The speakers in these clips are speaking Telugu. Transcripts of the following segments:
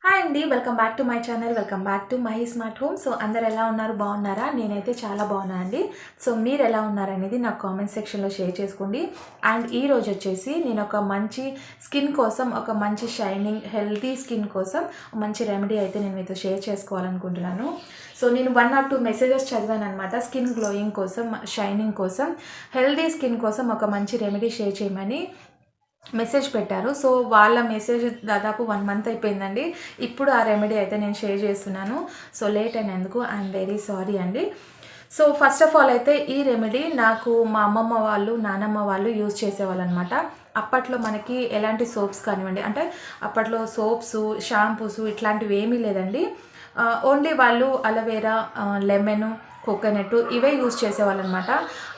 హాయ్ అండి, welcome back to my channel. Welcome back to my smart home. So అందరు ఎలా ఉన్నారు? బాగున్నారా? నేనైతే చాలా బాగున్నా అండి. సో మీరు ఎలా ఉన్నారనేది నాకు కామెంట్ సెక్షన్లో షేర్ చేసుకోండి. అండ్ ఈ రోజు వచ్చేసి నేను ఒక మంచి స్కిన్ కోసం, ఒక మంచి షైనింగ్ హెల్తీ స్కిన్ కోసం మంచి రెమెడీ అయితే నేను మీతో షేర్ చేసుకోవాలనుకుంటున్నాను. సో నేను 1 or 2 మెసేజెస్ చదివాను అనమాట. స్కిన్ గ్లోయింగ్ కోసం, షైనింగ్ కోసం, హెల్తీ స్కిన్ కోసం ఒక మంచి రెమెడీ షేర్ చేయమని మెసేజ్ పెట్టారు. సో వాళ్ళ మెసేజ్ దాదాపు 1 month అయిపోయిందండి. ఇప్పుడు ఆ రెమెడీ అయితే నేను షేర్ చేస్తున్నాను. సో లేట్ అయినందుకు ఐఎమ్ వెరీ సారీ అండి. సో ఫస్ట్ ఆఫ్ ఆల్ అయితే ఈ రెమెడీ నాకు మా అమ్మమ్మ వాళ్ళు, నానమ్మ వాళ్ళు యూజ్ చేసేవాళ్ళు అనమాట. అప్పట్లో మనకి ఎలాంటి సోప్స్ కానివ్వండి, అంటే అప్పట్లో సోప్స్, షాంపూస్ ఇట్లాంటివి ఏమీ లేదండి. ఓన్లీ వాళ్ళు అలోవెరా, లెమన్, కోకోనట్ ఇవే యూజ్ చేసేవాళ్ళు అనమాట.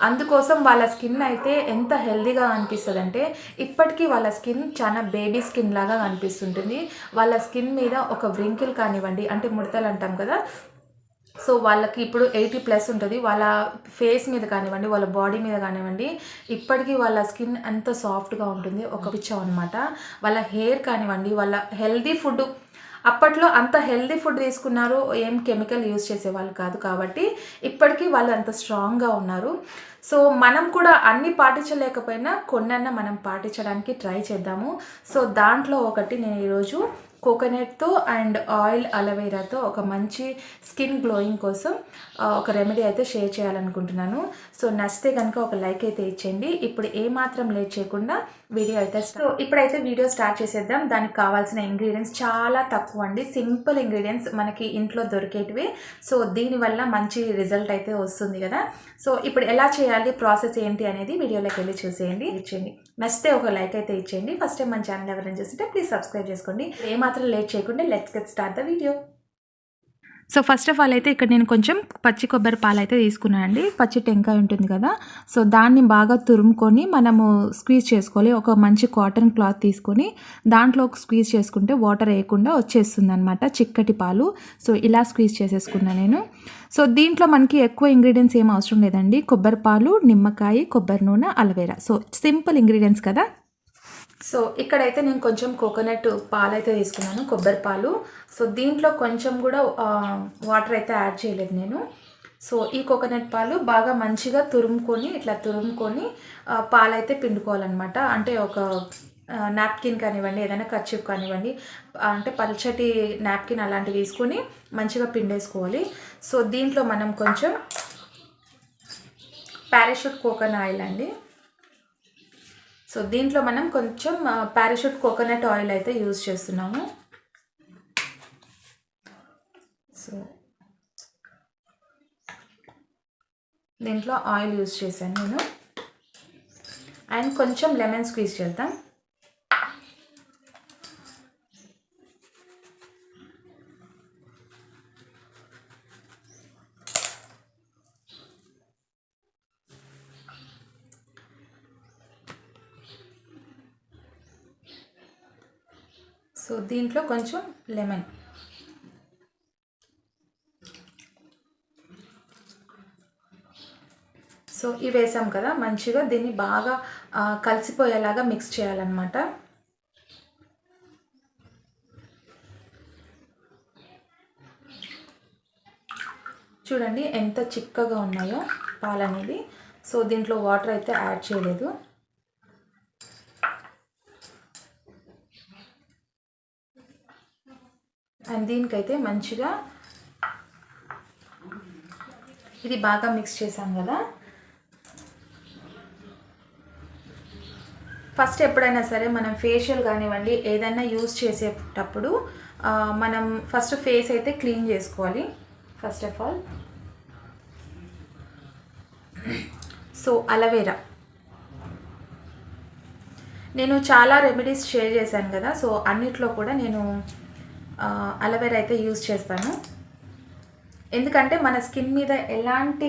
అందుకోసం వాళ్ళ స్కిన్ అయితే ఎంత హెల్దీగా అనిపిస్తుంది అంటే, ఇప్పటికీ వాళ్ళ స్కిన్ చాలా బేబీ స్కిన్ లాగా అనిపిస్తుంటుంది. వాళ్ళ స్కిన్ మీద ఒక వ్రింకిల్ కానివ్వండి, అంటే ముడతలు అంటాం కదా, సో వాళ్ళకి ఇప్పుడు 80+ ఉంటుంది. వాళ్ళ ఫేస్ మీద కానివ్వండి, వాళ్ళ బాడీ మీద కానివ్వండి, ఇప్పటికీ వాళ్ళ స్కిన్ ఎంత సాఫ్ట్గా ఉంటుంది, ఒక పిచ్చం అనమాట. వాళ్ళ హెయిర్ కానివ్వండి, వాళ్ళ హెల్దీ ఫుడ్, అప్పట్లో అంత హెల్దీ ఫుడ్ తీసుకున్నారు, ఏం కెమికల్ యూజ్ చేసేవాళ్ళు కాదు, కాబట్టి ఇప్పటికీ వాళ్ళు అంత స్ట్రాంగ్గా ఉన్నారు. సో మనం కూడా అన్నీ పాటించలేకపోయినా కొన్నన్నా మనం పాటించడానికి ట్రై చేద్దాము. సో దాంట్లో ఒకటి నేను ఈరోజు కోకోనట్తో అండ్ ఆయిల్ అలోవెరాతో ఒక మంచి స్కిన్ గ్లోయింగ్ కోసం ఒక రెమెడీ అయితే షేర్ చేయాలనుకుంటున్నాను. సో నచ్చితే కనుక ఒక లైక్ అయితే ఇచ్చేయండి. ఇప్పుడు ఏమాత్రం లేట్ చేయకుండా వీడియో అయితే ఇప్పుడైతే వీడియో స్టార్ట్ చేసేద్దాం. దానికి కావాల్సిన ఇంగ్రీడియంట్స్ చాలా తక్కువ అండి, సింపుల్ ఇంగ్రీడియంట్స్ మనకి ఇంట్లో దొరికేటివి. సో దీనివల్ల మంచి రిజల్ట్ అయితే వస్తుంది కదా. సో ఇప్పుడు ఎలా చేయాలి, ప్రాసెస్ ఏంటి అనేది వీడియోలోకి వెళ్ళి చూసేయండి, ఇచ్చేయండి. నచ్చితే ఒక లైక్ అయితే ఇచ్చేయండి. ఫస్ట్ టైం మన ఛానల్ ఎవరైనా చూస్తుంటే ప్లీజ్ సబ్స్క్రైబ్ చేసుకోండి. ఏమాత్రం లేట్ చేయకుండా let's get start the video. So first of all అయితే ఇక్కడ నేను కొంచెం పచ్చి కొబ్బరి పాలు అయితే తీసుకున్నాను అండి. పచ్చి టెంకాయ ఉంటుంది కదా, సో దాన్ని బాగా తురుముకొని మనము స్క్వీజ్ చేసుకోవాలి. ఒక మంచి కాటన్ క్లాత్ తీసుకొని దాంట్లో స్క్వీజ్ చేసుకుంటే వాటర్ వేయకుండా వచ్చేస్తుంది అనమాట చిక్కటి పాలు. సో ఇలా స్క్వీజ్ చేసేసుకున్నాను నేను. సో దీంట్లో మనకి ఎక్కువ ఇంగ్రీడియంట్స్ ఏం అవసరం లేదండి. కొబ్బరి పాలు, నిమ్మకాయ, కొబ్బరి నూనె, అలోవెరా. సో సింపుల్ ఇంగ్రీడియంట్స్ కదా. సో ఇక్కడైతే నేను కొంచెం కోకోనట్ పాలు అయితే తీసుకున్నాను, కొబ్బరి పాలు. సో దీంట్లో కొంచెం కూడా వాటర్ అయితే యాడ్ చేయలేదు నేను. సో ఈ కోకోనట్ పాలు బాగా మంచిగా తురుముకొని, ఇట్లా తురుముకొని పాలైతే పిండుకోవాలన్నమాట. అంటే ఒక నాప్కిన్ కానివ్వండి, ఏదైనా కర్చీఫ్ కానివ్వండి, అంటే పల్చటి నాప్కిన్ అలాంటివి తీసుకొని మంచిగా పిండేసుకోవాలి. సో దీంట్లో మనం కొంచెం పారాషూట్ కోకోనట్ ఆయిల్ అండి. సో దీంట్లో మనం కొంచెం పారాషూట్ కోకోనట్ ఆయిల్ అయితే యూజ్ చేస్తున్నాము. సో దీంట్లో ఆయిల్ యూజ్ చేశాను నేను. అండ్ కొంచెం లెమన్ స్క్వీజ్ చేద్దాం. సో దీంట్లో కొంచెం లెమన్, సో ఇవి వేసాం కదా, మంచిగా దీన్ని బాగా కలిసిపోయేలాగా మిక్స్ చేయాలన్నమాట. చూడండి ఎంత చిక్కగా ఉన్నాయో పాలు అనేది. సో దీంట్లో వాటర్ అయితే యాడ్ చేయలేదు. అండ్ దీనికైతే మంచిగా ఇది బాగా మిక్స్ చేసాం కదా. ఫస్ట్ ఎప్పుడైనా సరే మనం ఫేషియల్ కానివ్వండి, ఏదైనా యూజ్ చేసేటప్పుడు మనం ఫస్ట్ ఫేస్ అయితే క్లీన్ చేసుకోవాలి first of all. So aloe vera నేను చాలా రెమెడీస్ షేర్ చేశాను కదా, సో అన్నిట్లో కూడా నేను అలోవెరా అయితే యూజ్ చేస్తాను. ఎందుకంటే మన స్కిన్ మీద ఎలాంటి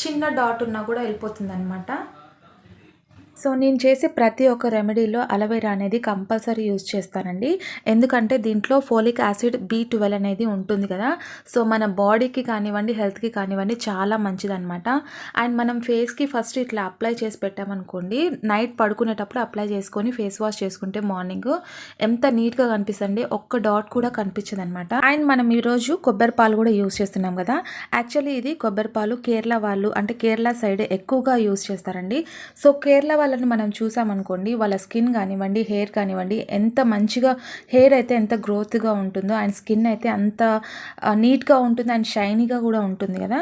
చిన్న డాట్ ఉన్నా కూడా వెళ్ళిపోతుంది అనమాట. సో నేను చేసే ప్రతి ఒక్క రెమెడీలో అలోవెరా అనేది కంపల్సరీ యూజ్ చేస్తానండి. ఎందుకంటే దీంట్లో ఫోలిక్ యాసిడ్ B12 అనేది ఉంటుంది కదా. సో మన బాడీకి కానివ్వండి, హెల్త్కి కానివ్వండి చాలా మంచిదన్నమాట. అండ్ మనం ఫేస్కి ఫస్ట్ ఇట్లా అప్లై చేసి పెట్టామనుకోండి, నైట్ పడుకునేటప్పుడు అప్లై చేసుకొని ఫేస్ వాష్ చేసుకుంటే మార్నింగ్ ఎంత నీట్గా కనిపిస్తుంది, ఒక్క డాట్ కూడా కనిపించదు అనమాట. అండ్ మనం ఈరోజు కొబ్బరి పాలు కూడా యూజ్ చేస్తున్నాం కదా. యాక్చువల్లీ ఇది కొబ్బరి పాలు కేరళ వాళ్ళు, అంటే కేరళ సైడ్ ఎక్కువగా యూజ్ చేస్తారండి. సో కేరళ వాళ్ళని మనం చూసామనుకోండి, వాళ్ళ స్కిన్ కానివ్వండి, హెయిర్ కానివ్వండి, ఎంత మంచిగా హెయిర్ అయితే ఎంత గ్రోత్గా ఉంటుందో అండ్ స్కిన్ అయితే అంత నీట్గా ఉంటుంది అండ్ షైనీగా కూడా ఉంటుంది కదా.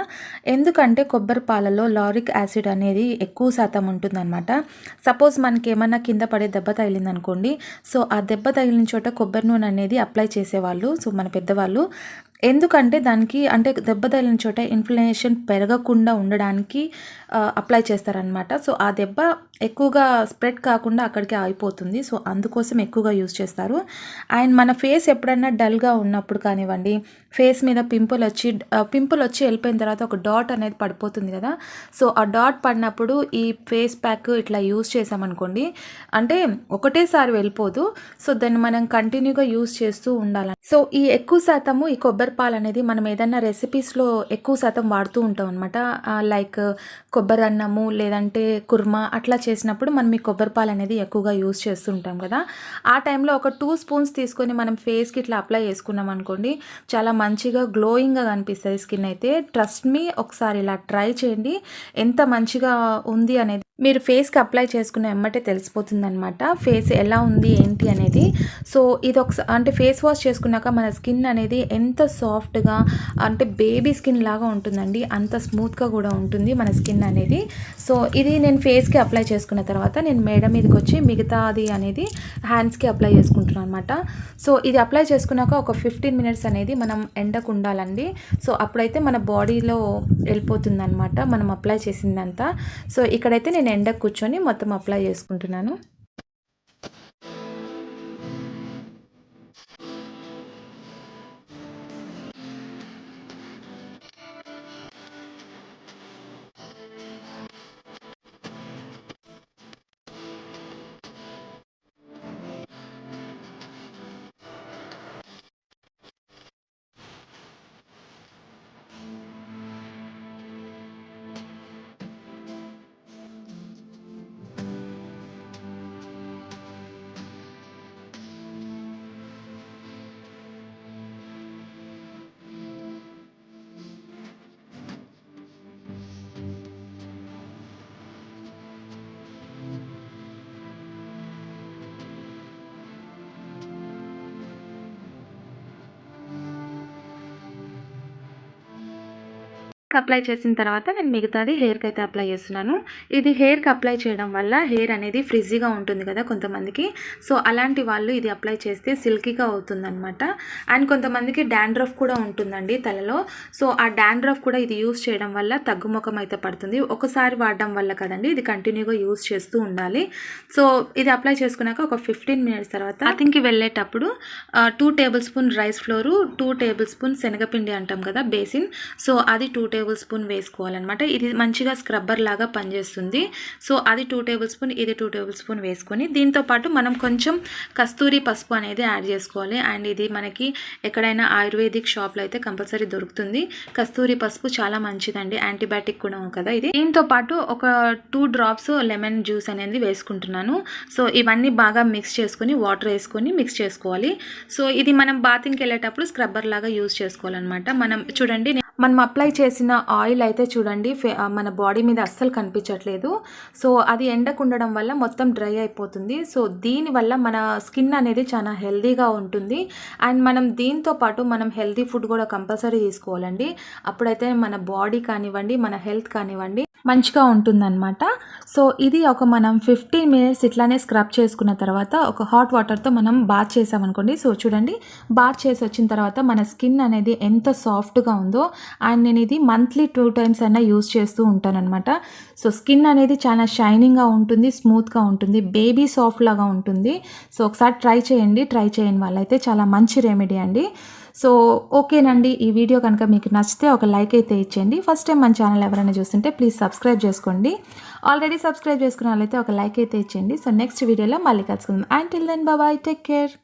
ఎందుకంటే కొబ్బరి పాలలో లారిక్ యాసిడ్ అనేది ఎక్కువ శాతం ఉంటుందన్నమాట. సపోజ్ మనకి ఏమన్నా కింద పడే దెబ్బ తగిలిందనుకోండి, సో ఆ దెబ్బ తగిలిన చోట కొబ్బరి నూనె అనేది అప్లై చేసేవాళ్ళు, సో మన పెద్దవాళ్ళు. ఎందుకంటే దానికి అంటే దెబ్బ తగిలిన చోట ఇన్ఫ్లమేషన్ పెరగకుండా ఉండడానికి అప్లై చేస్తారనమాట. సో ఆ దెబ్బ ఎక్కువగా స్ప్రెడ్ కాకుండా అక్కడికి ఆగిపోతుంది. సో అందుకోసం ఎక్కువగా యూజ్ చేస్తారు. అండ్ మన ఫేస్ ఎప్పుడైనా డల్గా ఉన్నప్పుడు కానివ్వండి, ఫేస్ మీద పింపుల్ వచ్చి వెళ్ళిపోయిన తర్వాత ఒక డాట్ అనేది పడిపోతుంది కదా. సో ఆ డాట్ పడినప్పుడు ఈ ఫేస్ ప్యాక్ ఇట్లా యూజ్ చేసామనుకోండి, అంటే ఒకటేసారి వెళ్ళిపోదు. సో దాన్ని మనం కంటిన్యూగా యూజ్ చేస్తూ ఉండాలి. సో ఈ ఎక్కువ శాతము ఈ కొబ్బరి పాలు అనేది మనం ఏదైనా రెసిపీస్లో ఎక్కువ శాతం వాడుతూ ఉంటాం అనమాట. లైక్ కొబ్బరి అన్నము లేదంటే కుర్మా అట్లా చేసినప్పుడు మనం ఈ కొబ్బరి పాలు అనేది ఎక్కువగా యూజ్ చేస్తూ ఉంటాం కదా. ఆ టైంలో ఒక 2 స్పూన్స్ తీసుకొని మనం ఫేస్కి ఇట్లా అప్లై చేసుకున్నాం అనుకోండి, చాలా మంచిగా గ్లోయింగ్గా కనిపిస్తుంది స్కిన్ అయితే. ట్రస్ట్ మీ, ఒకసారి ఇలా ట్రై చేయండి, ఎంత మంచిగా ఉంది అనేది మీరు ఫేస్కి అప్లై చేసుకున్న ఎమ్మటే తెలిసిపోతుందనమాట, ఫేస్ ఎలా ఉంది ఏంటి అనేది. సో ఇది అంటే ఫేస్ వాష్ చేసుకున్నాక మన స్కిన్ అనేది ఎంత సాఫ్ట్గా, అంటే బేబీ స్కిన్ లాగా ఉంటుందండి, అంత స్మూత్గా కూడా ఉంటుంది మన స్కిన్ అనేది. సో ఇది నేను ఫేస్కి అప్లై చేసుకున్న తర్వాత నేను మేడ మీదకి వచ్చి మిగతాది అనేది హ్యాండ్స్కి అప్లై చేసుకుంటున్నాను అనమాట. సో ఇది అప్లై చేసుకున్నాక ఒక 15 మినిట్స్ అనేది మనం ఎండకు ఉండాలండి. సో అప్పుడైతే మన బాడీలో వెళ్ళిపోతుంది అనమాట మనం అప్లై చేసిందంతా. సో ఇక్కడైతే నేను ఎండకు కూర్చొని మొత్తం అప్లై చేసుకుంటున్నాను. అప్లై చేసిన తర్వాత నేను మిగతాది హెయిర్కి అయితే అప్లై చేస్తున్నాను. ఇది హెయిర్కి అప్లై చేయడం వల్ల హెయిర్ అనేది ఫ్రిజీగా ఉంటుంది కదా కొంతమందికి. సో అలాంటి వాళ్ళు ఇది అప్లై చేస్తే సిల్కీగా అవుతుందన్నమాట. అండ్ కొంతమందికి డాండ్రఫ్ కూడా ఉంటుందండి తలలో. సో ఆ డాండ్రఫ్ కూడా ఇది యూస్ చేయడం వల్ల తగ్గుముఖం అయితే పడుతుంది. ఒకసారి వాడడం వల్ల కదండి, ఇది కంటిన్యూగా యూస్ చేస్తూ ఉండాలి. సో ఇది అప్లై చేసుకున్నాక ఒక 15 మినిట్స్ తర్వాత బాతింగ్కి వెళ్ళేటప్పుడు 2 table spoon rice floor, 2 table spoon శనగపిండి అంటాం కదా బేసిన్, సో అది 2 టేబుల్ స్పూన్ వేసుకోవాలన్నమాట. ఇది మంచిగా స్క్రబ్బర్ లాగా పనిచేస్తుంది. సో అది 2 టేబుల్ స్పూన్, ఇది 2 టేబుల్ స్పూన్ వేసుకొని దీంతో పాటు మనం కొంచెం కస్తూరి పసుపు అనేది యాడ్ చేసుకోవాలి. అండ్ ఇది మనకి ఎక్కడైనా ఆయుర్వేదిక్ షాప్లో అయితే కంపల్సరీ దొరుకుతుంది. కస్తూరి పసుపు చాలా మంచిదండి, యాంటీబయాటిక్ కూడా కదా ఇది. దీంతో పాటు ఒక 2 డ్రాప్స్ లెమన్ జ్యూస్ అనేది వేసుకుంటున్నాను. సో ఇవన్నీ బాగా మిక్స్ చేసుకొని వాటర్ వేసుకొని మిక్స్ చేసుకోవాలి. సో ఇది మనం బాతింగ్కి వెళ్ళేటప్పుడు స్క్రబ్బర్ లాగా యూజ్ చేసుకోవాలన్నమాట. మనం చూడండి, మనం అప్లై చేసిన ఆయిల్ అయితే చూడండి మన బాడీ మీద అస్సలు కనిపించట్లేదు. సో అది ఎండకు ఉండడం వల్ల మొత్తం డ్రై అయిపోతుంది. సో దీనివల్ల మన స్కిన్ అనేది చాలా హెల్దీగా ఉంటుంది. అండ్ మనం దీంతో పాటు మనం హెల్దీ ఫుడ్ కూడా కంపల్సరీ తీసుకోవాలండి. అప్పుడైతే మన బాడీ కానివ్వండి, మన హెల్త్ కానివ్వండి మంచిగా ఉంటుందన్నమాట. సో ఇది ఒక మనం 15 మినిట్స్ ఇట్లానే స్క్రబ్ చేసుకున్న తర్వాత ఒక హాట్ వాటర్తో మనం బాత్ చేసామనుకోండి. సో చూడండి, బాత్ చేసి వచ్చిన తర్వాత మన స్కిన్ అనేది ఎంత సాఫ్ట్గా ఉందో. అండ్ నేను ఇది మంత్లీ 2 టైమ్స్ అయినా యూజ్ చేస్తూ ఉంటానన్నమాట. సో స్కిన్ అనేది చాలా షైనింగ్గా ఉంటుంది, స్మూత్గా ఉంటుంది, బేబీ సాఫ్ట్ లాగా ఉంటుంది. సో ఒకసారి ట్రై చేయండి, ట్రై చేయని వాళ్ళైతే చాలా మంచి రెమెడీ అండి. సో ఓకేనండి, ఈ వీడియో కనుక మీకు నచ్చితే ఒక లైక్ అయితే ఇచ్చేయండి. ఫస్ట్ టైం మన ఛానల్ ఎవరైనా చూస్తుంటే ప్లీజ్ సబ్స్క్రైబ్ చేసుకోండి. ఆల్రెడీ సబ్స్క్రైబ్ చేసుకున్న వాళ్ళైతే ఒక లైక్ అయితే ఇచ్చేయండి. సో నెక్స్ట్ వీడియోలో మళ్ళీ కలుసుకుందాం. Until then bye, take care.